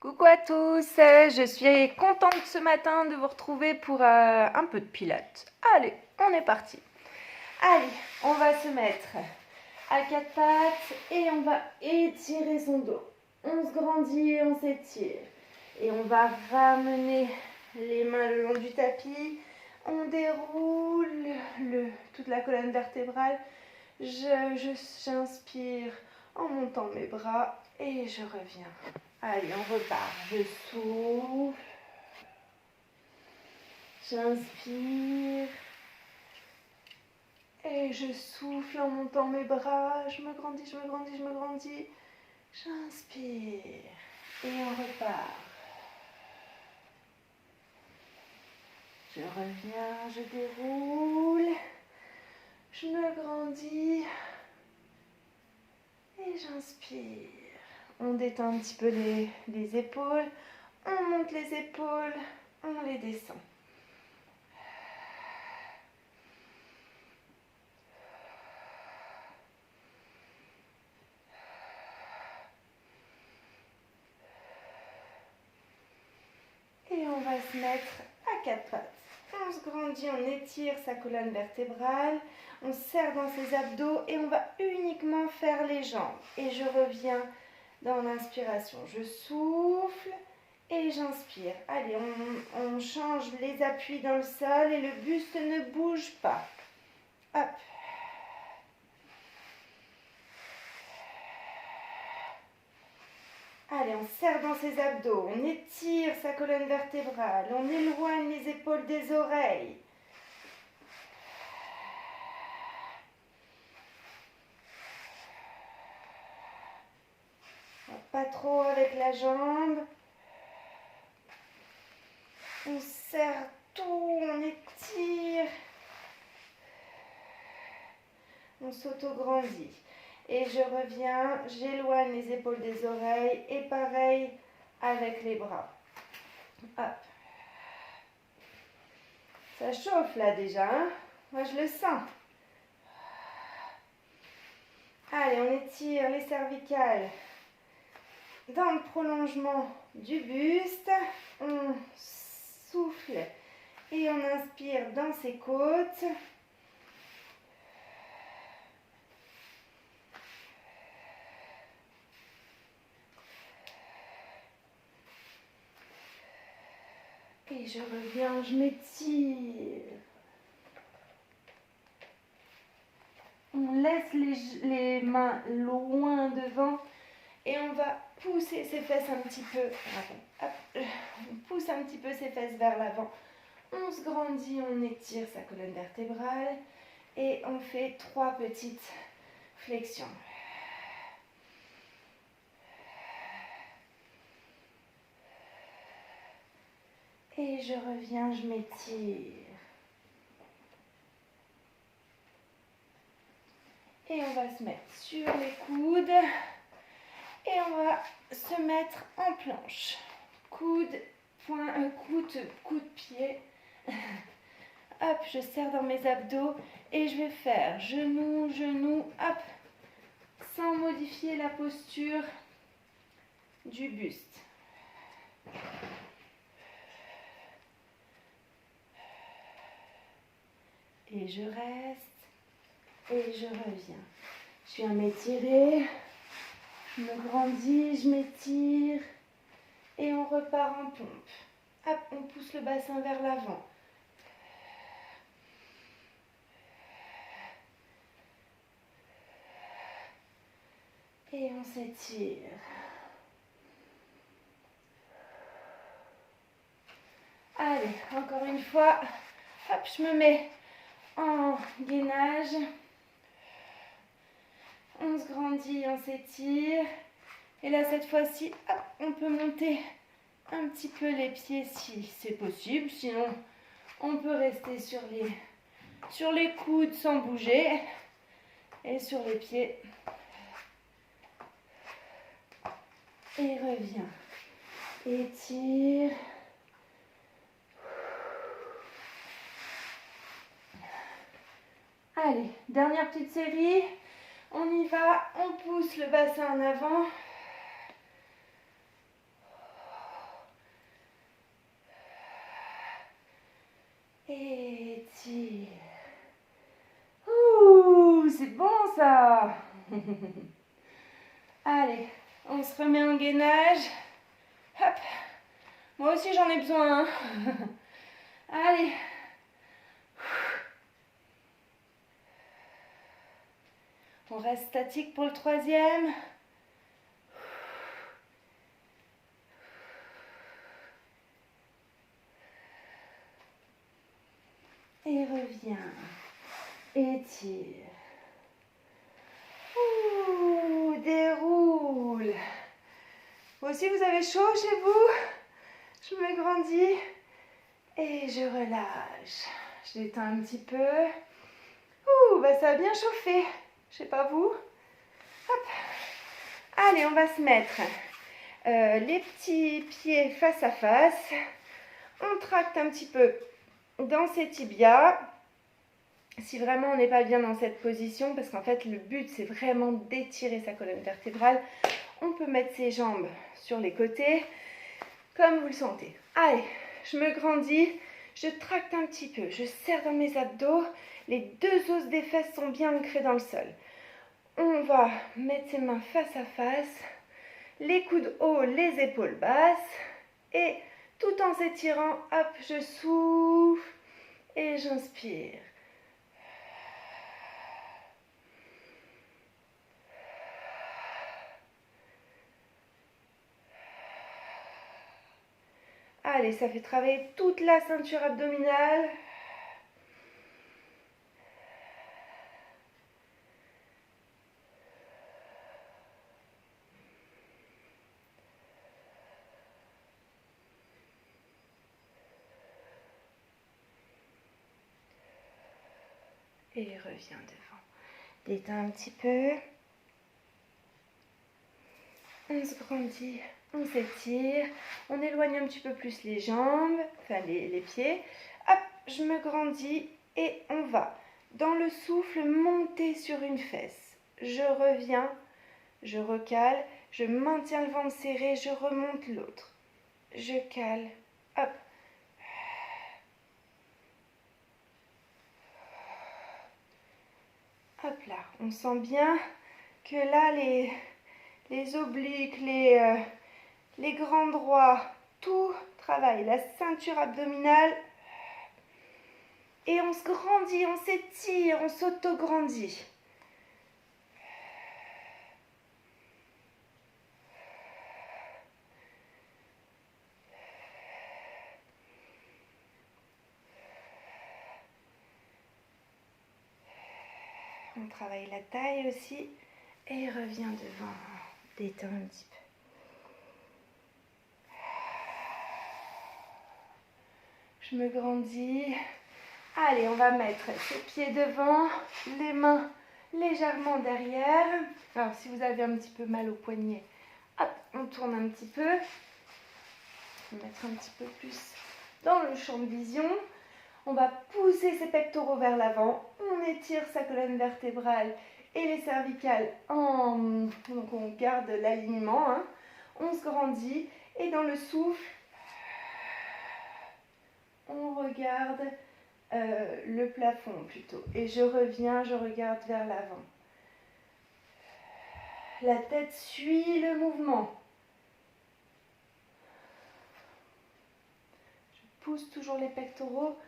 Coucou à tous, je suis contente ce matin de vous retrouver pour un peu de pilates. Allez, on est parti. Allez, on va se mettre à quatre pattes et on va étirer son dos. On se grandit et on s'étire. Et on va ramener les mains le long du tapis. On déroule toute la colonne vertébrale. J'inspire en montant mes bras et je reviens. Allez, on repart. Je souffle. J'inspire. Et je souffle en montant mes bras. Je me grandis, je me grandis, je me grandis. J'inspire. Et on repart. Je reviens, je déroule. Je me grandis. Et j'inspire. On détend un petit peu les épaules. On monte les épaules. On les descend. Et on va se mettre à quatre pattes. On se grandit, on étire sa colonne vertébrale, on serre dans ses abdos et on va uniquement faire les jambes. Et je reviens dans l'inspiration. Je souffle et j'inspire. Allez, on change les appuis dans le sol et le buste ne bouge pas. Hop. Allez, on serre dans ses abdos, on étire sa colonne vertébrale, on éloigne les épaules des oreilles. Pas trop avec la jambe. On serre tout, on étire. On s'auto-grandit. Et je reviens, j'éloigne les épaules des oreilles et pareil avec les bras. Hop. Ça chauffe là déjà, hein? Moi je le sens. Allez, on étire les cervicales dans le prolongement du buste. On souffle et on inspire dans ses côtes. Et je reviens, je m'étire. On laisse les mains loin devant et on va pousser ses fesses un petit peu. Hop, on pousse un petit peu ses fesses vers l'avant. On se grandit, on étire sa colonne vertébrale et on fait 3 petites flexions. Et je reviens, je m'étire. Et on va se mettre sur les coudes. Et on va se mettre en planche. Coude, pied. Hop, je serre dans mes abdos. Et je vais faire genou, genou, hop. Sans modifier la posture du buste. Et je reste. Et je reviens. Je viens m'étirer. Je me grandis, je m'étire. Et on repart en pompe. Hop, on pousse le bassin vers l'avant. Et on s'étire. Allez, encore une fois. Hop, je me mets en gainage. On se grandit, on s'étire. Et là, cette fois-ci, hop, on peut monter un petit peu les pieds si c'est possible. Sinon, on peut rester sur les coudes sans bouger. Et sur les pieds. Et reviens. Étire. Allez, dernière petite série. On y va, on pousse le bassin en avant. Allez, on se remet en gainage. Hop. Moi aussi j'en ai besoin. Hein. Allez. On reste statique pour le troisième. Et reviens. Étire. Ouh, déroule. Vous aussi, vous avez chaud chez vous? Je me grandis et je relâche. Je détends un petit peu. Ouh, bah ça a bien chauffé. Je sais pas vous. Hop. Allez, on va se mettre les petits pieds face à face. On tracte un petit peu dans ses tibias. Si vraiment on n'est pas bien dans cette position, parce qu'en fait le but c'est vraiment d'étirer sa colonne vertébrale, on peut mettre ses jambes sur les côtés, comme vous le sentez. Allez, je me grandis, je tracte un petit peu, je serre dans mes abdos, les deux os des fesses sont bien ancrés dans le sol. On va mettre ses mains face à face, les coudes hauts, les épaules basses, et tout en s'étirant, hop, je souffle et j'inspire. Allez, ça fait travailler toute la ceinture abdominale. Et reviens devant. Détends un petit peu. On se grandit, on s'étire. On éloigne un petit peu plus les jambes, enfin les pieds. Hop, je me grandis et on va, dans le souffle, monter sur une fesse. Je reviens, je recale, je maintiens le ventre serré, je remonte l'autre. Je cale, hop. Hop là, on sent bien que là, les obliques, les grands droits, tout travaille, la ceinture abdominale. Et on se grandit, on s'étire, on s'auto-grandit. On travaille la taille aussi et revient devant. Détends un petit peu. Je me grandis. Allez, on va mettre ses pieds devant, les mains légèrement derrière. Alors, si vous avez un petit peu mal au poignet, hop, on tourne un petit peu. On va mettre un petit peu plus dans le champ de vision. On va pousser ses pectoraux vers l'avant. On étire sa colonne vertébrale et les cervicales. Donc, on garde l'alignement. Hein. On se grandit et dans le souffle, on regarde le plafond plutôt. Et je reviens, je regarde vers l'avant. La tête suit le mouvement. Je pousse toujours les pectoraux.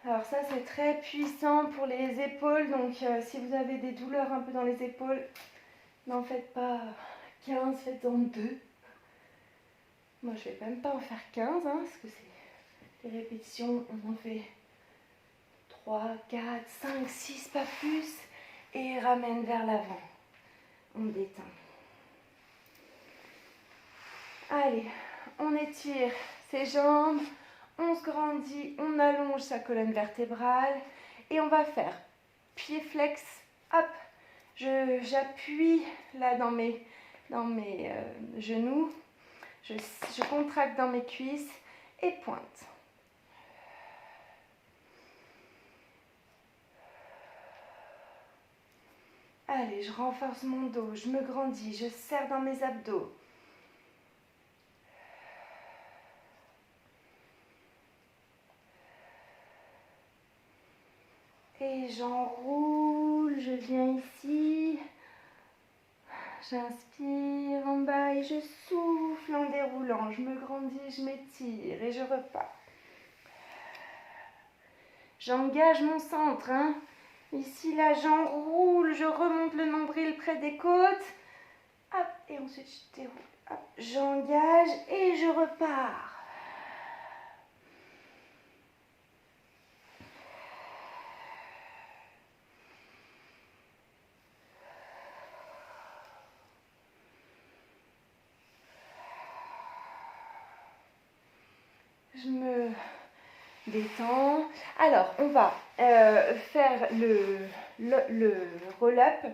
Alors ça c'est très puissant pour les épaules. Donc si vous avez des douleurs un peu dans les épaules, n'en faites pas 15, faites-en 2. Moi je ne vais même pas en faire 15, hein, parce que c'est les répétitions, on en fait 3, 4, 5, 6, pas plus, et ramène vers l'avant. On détend. Allez, on étire ses jambes, on se grandit, on allonge sa colonne vertébrale, et on va faire pied flex, hop, j'appuie là dans mes genoux, je contracte dans mes cuisses et pointe. Allez, je renforce mon dos, je me grandis, je serre dans mes abdos. Et j'enroule, je viens ici. J'inspire en bas et je souffle en déroulant. Je me grandis, je m'étire et je repars. J'engage mon centre. Hein. Ici, là, j'enroule, je remonte le nombril près des côtes. Hop, et ensuite, je déroule. Hop, j'engage et je repars. Je me détends. Alors, on va faire le roll-up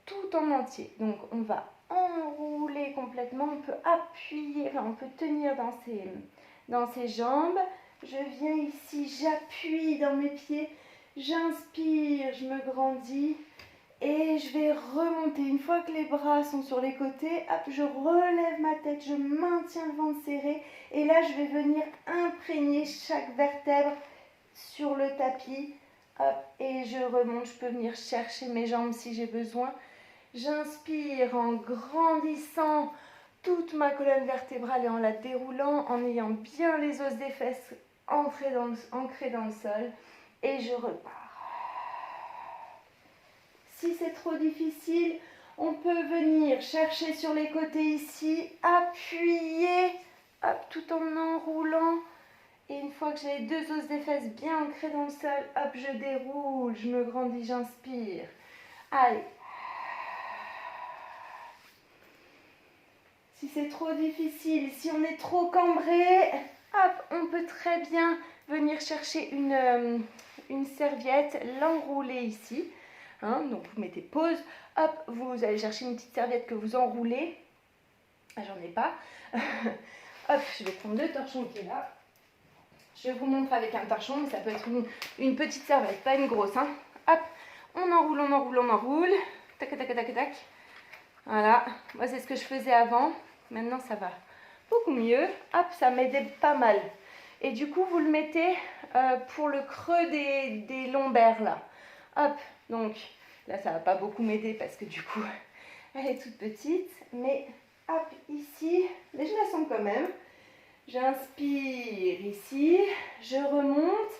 tout en entier. Donc, on va enrouler complètement. On peut appuyer, enfin, on peut tenir dans ses jambes. Je viens ici, j'appuie dans mes pieds. J'inspire, je me grandis. Et je vais remonter. Une fois que les bras sont sur les côtés, hop, je relève ma tête, je maintiens le ventre serré. Et là, je vais venir imprégner chaque vertèbre sur le tapis. Hop, et je remonte. Je peux venir chercher mes jambes si j'ai besoin. J'inspire en grandissant toute ma colonne vertébrale et en la déroulant, en ayant bien les os des fesses ancrés dans le sol. Et je repars. Si c'est trop difficile, on peut venir chercher sur les côtés ici, appuyer, hop, tout en enroulant. Et une fois que j'ai les deux os des fesses bien ancrés dans le sol, hop, je déroule, je me grandis, j'inspire. Allez. Si c'est trop difficile, si on est trop cambré, hop, on peut très bien venir chercher une serviette, l'enrouler ici. Hein, donc vous mettez pause, hop, vous allez chercher une petite serviette que vous enroulez. Ah, j'en ai pas. Hop, je vais prendre le torchon qui est là. Je vous montre avec un torchon, mais ça peut être une petite serviette, pas une grosse. Hein. Hop, on enroule, on enroule, on enroule. Tac, tac, tac, tac. Voilà, moi c'est ce que je faisais avant. Maintenant ça va beaucoup mieux. Hop, ça m'aidait pas mal. Et du coup, vous le mettez pour le creux des lombaires là. Hop, donc là ça va pas beaucoup m'aider parce que du coup elle est toute petite, mais hop ici, mais je la sens quand même. J'inspire ici, je remonte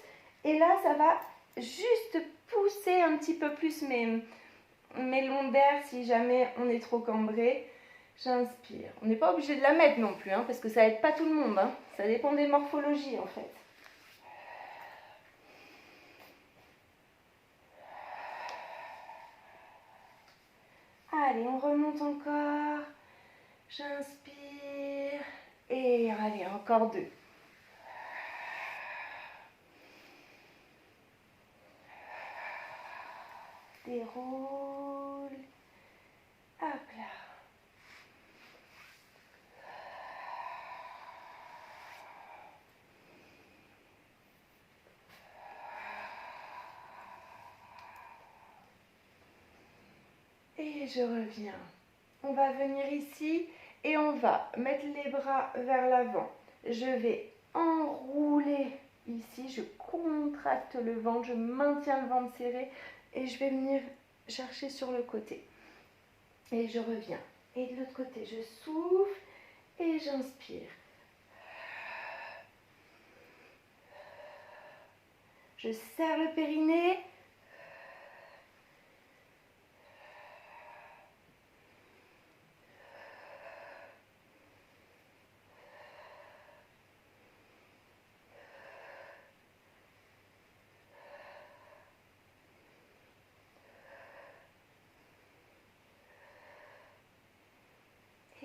et là ça va juste pousser un petit peu plus mes lombaires si jamais on est trop cambré. J'inspire. On n'est pas obligé de la mettre non plus hein, parce que ça aide pas tout le monde. Hein. Ça dépend des morphologies en fait. Allez, on remonte encore. J'inspire. Et allez, encore 2. Déroule. Hop là. Et je reviens. On va venir ici et on va mettre les bras vers l'avant. Je vais enrouler ici, je contracte le ventre, je maintiens le ventre serré et je vais venir chercher sur le côté. Et je reviens. Et de l'autre côté, je souffle et j'inspire. Je serre le périnée.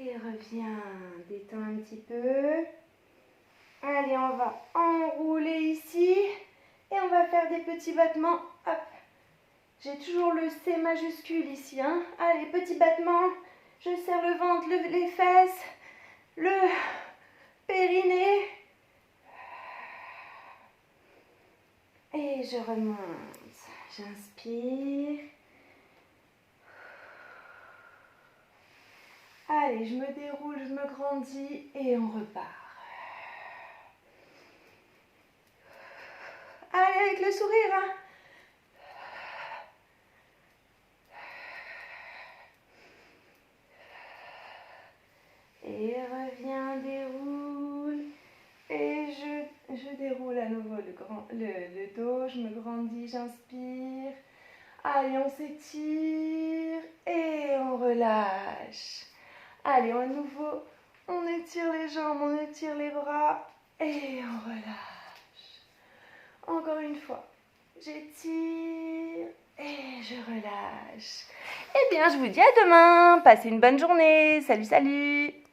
Et reviens, détends un petit peu. Allez, on va enrouler ici. Et on va faire des petits battements. Hop. J'ai toujours le C majuscule ici. Hein. Allez, petits battements. Je serre le ventre, les fesses, le périnée. Et je remonte. J'inspire. Allez, je me déroule, je me grandis et on repart. Allez, avec le sourire, hein. le dos, je me grandis, j'inspire. Allez, on s'étire et on relâche. Allez, à nouveau, on étire les jambes, on étire les bras et on relâche. Encore une fois, j'étire et je relâche. Eh bien, je vous dis à demain. Passez une bonne journée. Salut, salut.